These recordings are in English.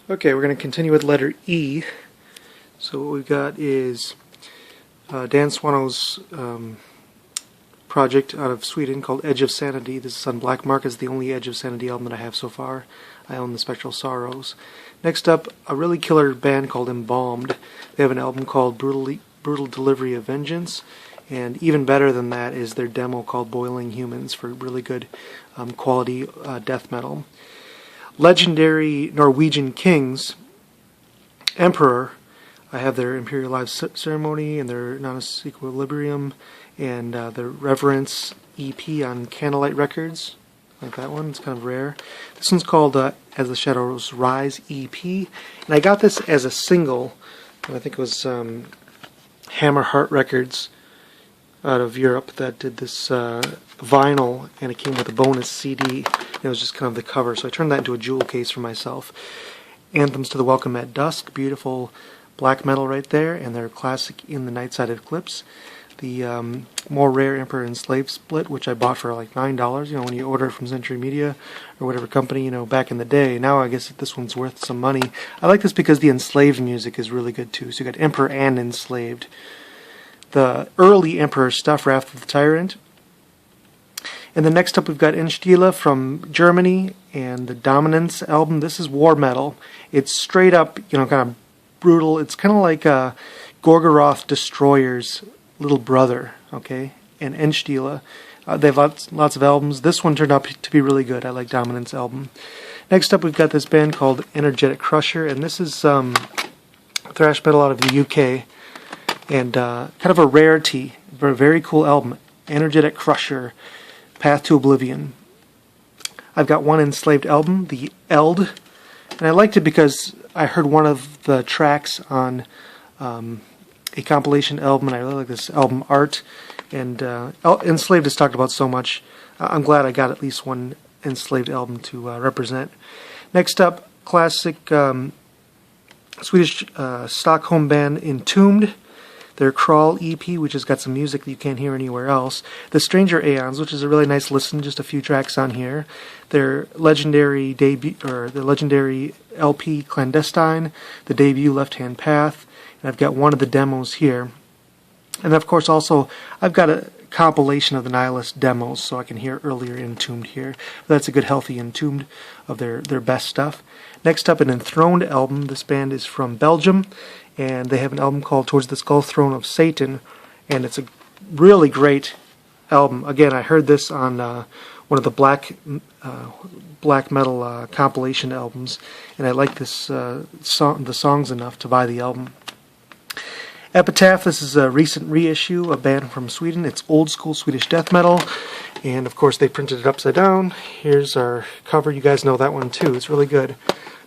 Okay, we're going to continue with letter E. So what we've got is Dan Swano's project out of Sweden called Edge of Sanity. This is on Black Market. It's the only Edge of Sanity album that I have so far. I own the Spectral Sorrows. Next up, a really killer band called Embalmed. They have an album called Brutal Delivery of Vengeance. And even better than that is their demo called Boiling Humans for really good quality death metal. Legendary Norwegian Kings, Emperor, I have their Imperial Live Ceremony and their Nonus Equilibrium and their Reverence EP on Candlelight Records. Like that one, it's kind of rare. This one's called As the Shadows Rise EP, and I got this as a single. I think it was Hammer Heart Records out of Europe that did this vinyl, and it came with a bonus CD. It was just kind of the cover, so I turned that into a jewel case for myself. Anthems to the Welcome at Dusk, beautiful black metal right there, and their classic In the Night Side Eclipse. The more rare Emperor and Slave split, which I bought for like $9, when you order it from Century Media or whatever company, back in the day. Now I guess this one's worth some money. I like this because the Enslaved music is really good too. So you got Emperor and Enslaved. The early Emperor stuff, Wrath of the Tyrant. And then next up we've got Endstille from Germany and the Dominance album. This is war metal. It's straight up, kind of brutal. It's kind of like Gorgoroth Destroyer's little brother, okay? And Endstille. They have lots of albums. This one turned out to be really good. I like Dominance album. Next up we've got this band called Energetic Crusher, and this is thrash metal out of the UK. And kind of a rarity, a very cool album, Energetic Crusher, Path to Oblivion. I've got one Enslaved album, the Eld, and I liked it because I heard one of the tracks on a compilation album, and I really like this album art. And Enslaved is talked about so much. I'm glad I got at least one Enslaved album to represent. Next up, classic Swedish Stockholm band Entombed. Their Crawl EP, which has got some music that you can't hear anywhere else. The Stranger Aeons, which is a really nice listen, just a few tracks on here. Their legendary debut, or the legendary LP Clandestine, the debut Left Hand Path, and I've got one of the demos here. And of course also, I've got a compilation of the Nihilist demos, so I can hear earlier Entombed here. But that's a good healthy Entombed of their best stuff. Next up, an Enthroned album. This band is from Belgium, and they have an album called Towards the Skull Throne of Satan, and it's a really great album. Again, I heard this on one of the black metal compilation albums, and I like this the songs enough to buy the album. Epitaph, this is a recent reissue, a band from Sweden. It's old school Swedish death metal, and of course they printed it upside down. Here's our cover. You guys know that one too. It's really good.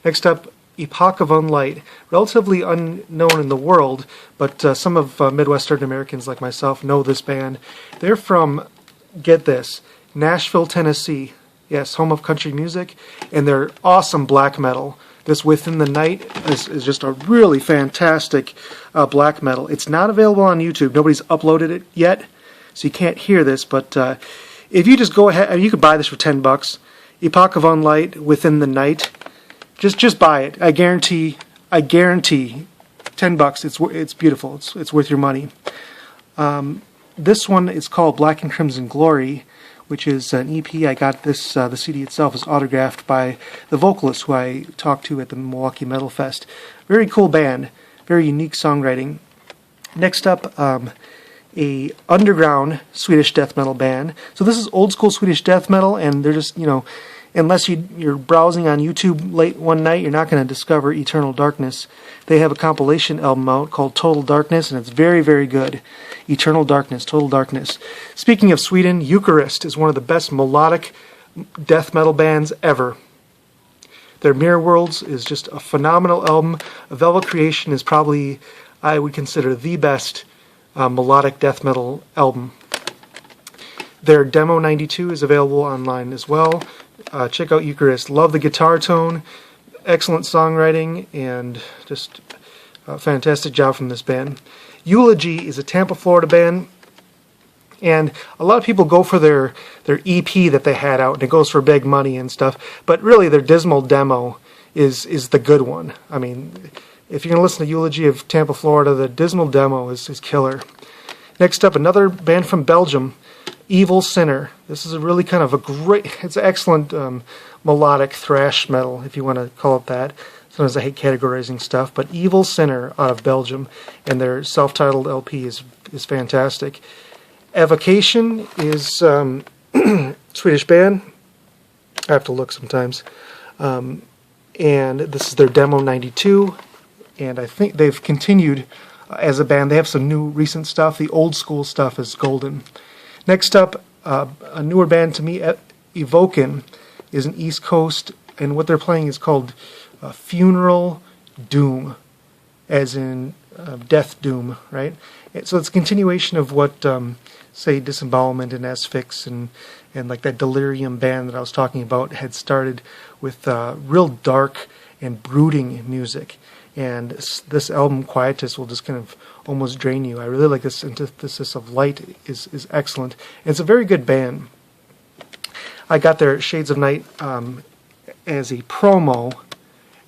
Next up, Epoch of Unlight, relatively unknown in the world, but some of Midwestern Americans like myself know this band. They're from, get this, Nashville, Tennessee. Yes, home of country music, and they're awesome black metal. This Within the Night is just a really fantastic black metal. It's not available on YouTube. Nobody's uploaded it yet, so you can't hear this, but if you just go ahead, you could buy this for $10. Epoch of Unlight, Within the Night. Just buy it. I guarantee $10. It's beautiful. It's worth your money. This one is called Black and Crimson Glory, which is an EP. I got this. The CD itself is autographed by the vocalist who I talked to at the Milwaukee Metal Fest. Very cool band. Very unique songwriting. Next up, a underground Swedish death metal band. So this is old school Swedish death metal, and they're just unless you're browsing on YouTube late one night, you're not going to discover Eternal Darkness. They have a compilation album out called Total Darkness, and it's very, very good. Eternal Darkness, Total Darkness. Speaking of Sweden, Eucharist is one of the best melodic death metal bands ever. Their Mirror Worlds is just a phenomenal album. Velvet Creation is probably, I would consider, the best melodic death metal album. Their Demo 92 is available online as well. Check out Eucharist. Love the guitar tone, excellent songwriting, and just a fantastic job from this band. Eulogy is a Tampa, Florida band, and a lot of people go for their EP that they had out, and it goes for big money and stuff, but really their dismal demo is the good one. I mean, if you're going to listen to Eulogy of Tampa, Florida, the Dismal Demo is killer. Next up, another band from Belgium, Evil Sinner. This is a really kind of it's an excellent melodic thrash metal, if you want to call it that. Sometimes I hate categorizing stuff, but Evil Sinner out of Belgium, and their self-titled LP is fantastic. Evocation is Swedish band. I have to look sometimes. And this is their demo 92, and I think they've continued as a band. They have some new recent stuff. The old school stuff is golden. Next up, a newer band to me, Evoken, is an East Coast, and what they're playing is called Funeral Doom, as in Death Doom, right? So it's a continuation of what, say, Disembowelment and Asphyx and like that Delirium band that I was talking about had started with real dark and brooding music. And this album, Quietus, will just kind of almost drain you. I really like this antithesis of light is excellent. And it's a very good band. I got their Shades of Night as a promo,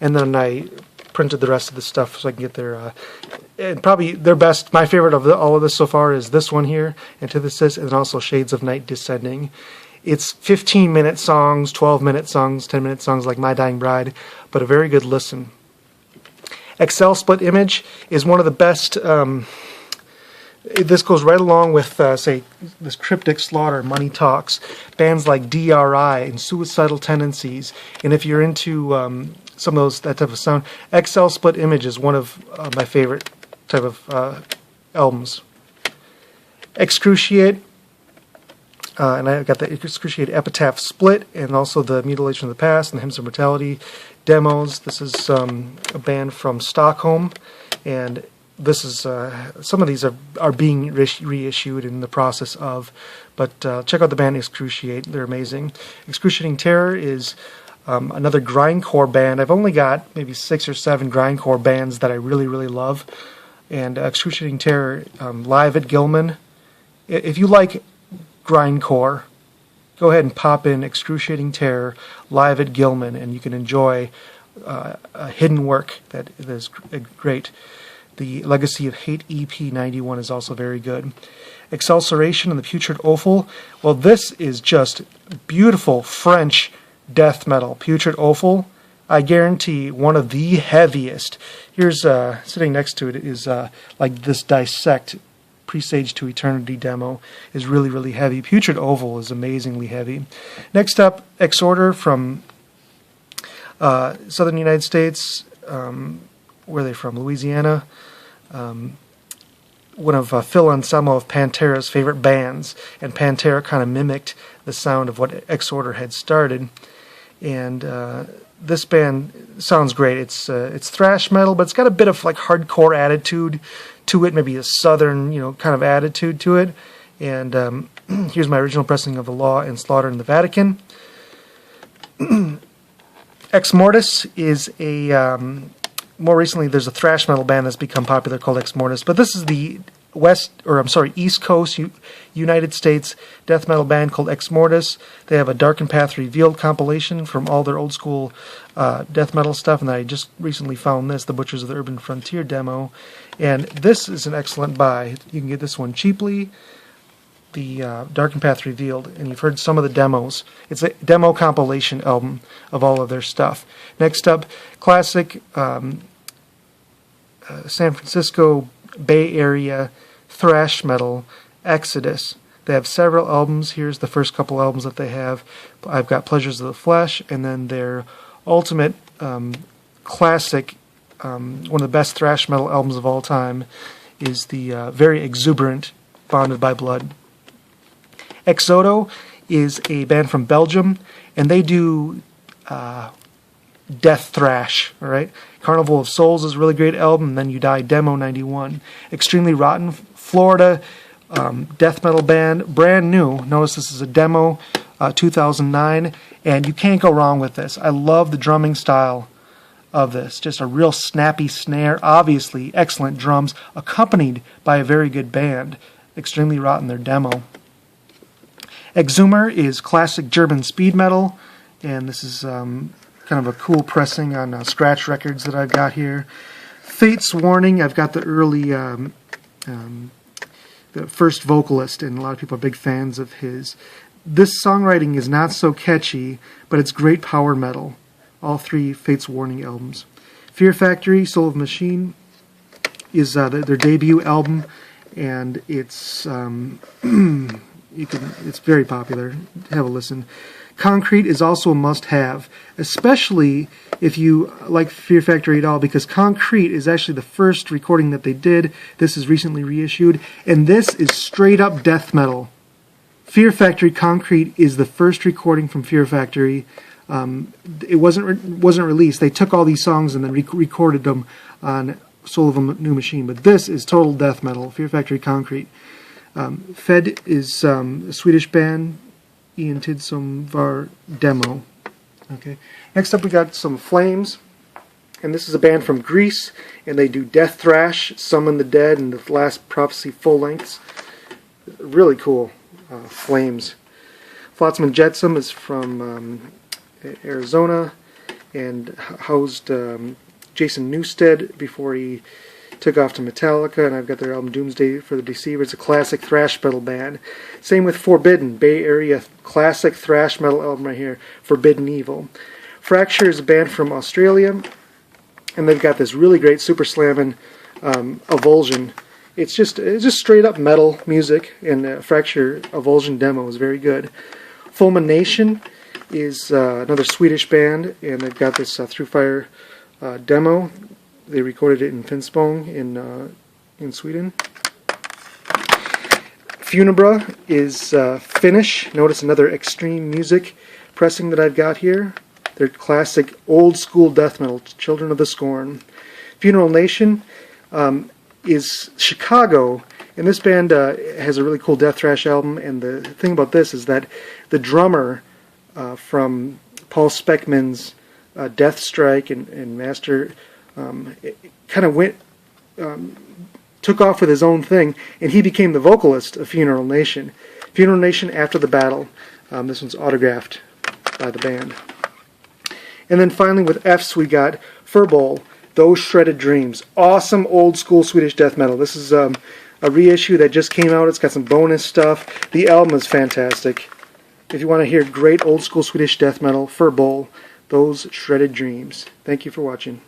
and then I printed the rest of the stuff so I can get their and probably their best. My favorite of all of this so far is this one here, Antithesis, and then also Shades of Night Descending. It's 15-minute songs, 12-minute songs, 10-minute songs like My Dying Bride, but a very good listen. Excel Split Image is one of the best. This goes right along with, say, this Cryptic Slaughter, Money Talks, bands like DRI and Suicidal Tendencies. And if you're into some of that type of sound, Excel Split Image is one of my favorite type of albums. Excruciate, and I got the Excruciate Epitaph Split, and also the Mutilation of the Past and the Hymns of Mortality demos. This is a band from Stockholm, and this is some of these are being reissued in the process of, but check out the band Excruciate. They're amazing. Excruciating Terror is another grindcore band. I've only got maybe 6 or 7 grindcore bands that I really, really love, and Excruciating Terror, live at Gilman. If you like grindcore, go ahead and pop in Excruciating Terror live at Gilman, and you can enjoy a hidden work that is great. The Legacy of Hate EP 91 is also very good. Excelceration and the Putrid Offal. Well, this is just beautiful French death metal. Putrid Offal, I guarantee one of the heaviest. Here's sitting next to it is like this Dissect Presage to Eternity demo is really, really heavy. Putrid Offal is amazingly heavy. Next up, Exorder from Southern United States. Where are they from? Louisiana. One of Phil Anselmo of Pantera's favorite bands, and Pantera kind of mimicked the sound of what Exorder had started. And this band sounds great. It's thrash metal, but it's got a bit of like hardcore attitude to it, maybe a southern, kind of attitude to it. And here's my original pressing of The Law and Slaughter in the Vatican. Ex Mortis is a more recently there's a thrash metal band that's become popular called Ex Mortis, but this is the East Coast United States death metal band called Ex Mortis. They have a Darkened Path Revealed compilation from all their old school death metal stuff, and I just recently found this, the Butchers of the Urban Frontier demo, and this is an excellent buy. You can get this one cheaply, the Darkened Path Revealed, and you've heard some of the demos. It's a demo compilation album of all of their stuff. Next up, classic San Francisco Bay Area thrash metal, Exodus. They have several albums. Here's the first couple albums that they have. I've got Pleasures of the Flesh, and then their ultimate classic, one of the best thrash metal albums of all time, is the very exuberant Bonded by Blood. Exodo is a band from Belgium, and they do death thrash, all right? Carnival of Souls is a really great album, and then You Die Demo 91. Extremely Rotten, Florida death metal band, brand new. Notice this is a demo, 2009, and you can't go wrong with this. I love the drumming style of this. Just a real snappy snare, obviously excellent drums, accompanied by a very good band. Extremely Rotten, their demo. Exhumer is classic German speed metal, and this is kind of a cool pressing on Scratch Records that I've got here. Fate's Warning, I've got the early, the first vocalist, and a lot of people are big fans of his. This songwriting is not so catchy, but it's great power metal. All three Fate's Warning albums. Fear Factory, Soul of Machine is their debut album, and it's it's very popular. Have a listen. Concrete is also a must-have, especially if you like Fear Factory at all, because Concrete is actually the first recording that they did. This is recently reissued, and this is straight-up death metal. Fear Factory Concrete is the first recording from Fear Factory. It wasn't released. They took all these songs and then recorded them on Soul of a New Machine, but this is total death metal. Fear Factory Concrete. Fed is a Swedish band. Ian Tidsom var Demo. Okay. Next up, we got some Flames, and this is a band from Greece, and they do death thrash, Summon the Dead, and the Last Prophecy full lengths. Really cool. Flames. Flotsam and Jetsam is from Arizona, and housed Jason Newsted before he took off to Metallica, and I've got their album Doomsday for the Deceiver. It's a classic thrash metal band. Same with Forbidden, Bay Area classic thrash metal album right here, Forbidden Evil. Fracture is a band from Australia, and they've got this really great super slamming Avulsion. It's just straight up metal music, and Fracture Avulsion Demo is very good. Fulmination is another Swedish band, and they've got this Through Fire demo. They recorded it in Finspång in Sweden. Funebra is Finnish. Notice another extreme music pressing that I've got here. They're classic old school death metal, Children of the Scorn. Funeral Nation is Chicago, and this band has a really cool death thrash album, and the thing about this is that the drummer from Paul Speckman's Death Strike and Master it kind of took off with his own thing, and he became the vocalist of Funeral Nation. Funeral Nation After the Battle. This one's autographed by the band. And then finally with F's we got Furbol, Those Shredded Dreams. Awesome old school Swedish death metal. This is a reissue that just came out. It's got some bonus stuff. The album is fantastic. If you want to hear great old school Swedish death metal, Furbol, Those Shredded Dreams. Thank you for watching.